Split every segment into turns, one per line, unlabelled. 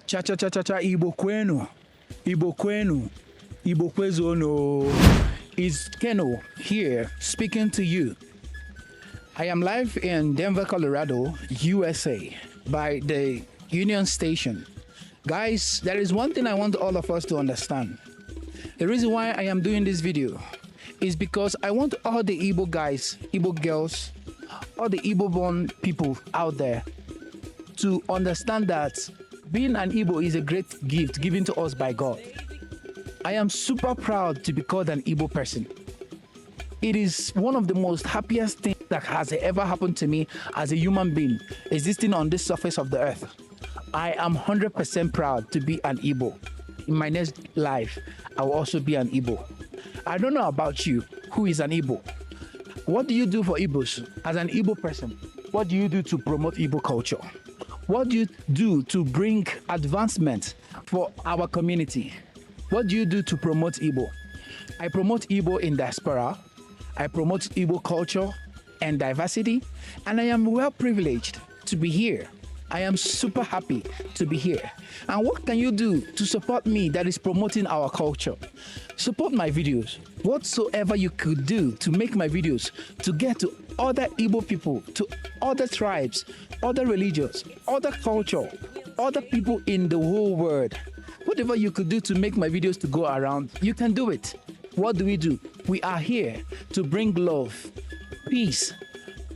Cha cha cha cha cha Igbo kwenu. Igbo kwenu. Igbo kwezono. Is Keno here speaking to you. I am live in Denver, Colorado, USA by the Union Station. Guys, there is one thing I want all of us to understand. The reason why I am doing this video is because I want all the Igbo guys, Igbo girls, all the Igbo born people out there to understand that being an Igbo is a great gift given to us by God. I am super proud to be called an Igbo person. It is one of the most happiest things that has ever happened to me as a human being existing on this surface of the earth. I am 100% proud to be an Igbo. In my next life, I will also be an Igbo. I don't know about you, who is an Igbo? What do you do for Igbos as an Igbo person? What do you do to promote Igbo culture? What do you do to bring advancement for our community? What do you do to promote Igbo? I promote Igbo in diaspora. I promote Igbo culture and diversity, and I am well privileged to be here. I am super happy to be here. And what can you do to support me that is promoting our culture? Support my videos. Whatsoever you could do to make my videos to get to other Igbo people, to other tribes, other religions, other culture, other people in the whole world. Whatever you could do to make my videos to go around, you can do it. What do? We are here to bring love, peace,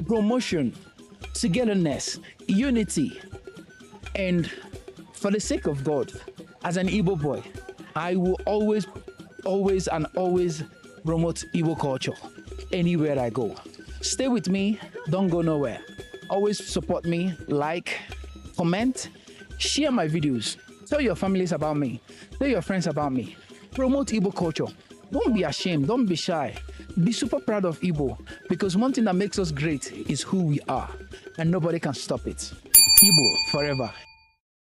promotion, togetherness, unity. And for the sake of God, as an Igbo boy, I will always promote Igbo culture anywhere I go. Stay with me, don't go nowhere. Always support me, like, comment, share my videos. Tell your families about me. Tell your friends about me. Promote Igbo culture. Don't be ashamed. Don't be shy. Be super proud of Igbo, because one thing that makes us great is who we are, and nobody can stop it. Igbo forever.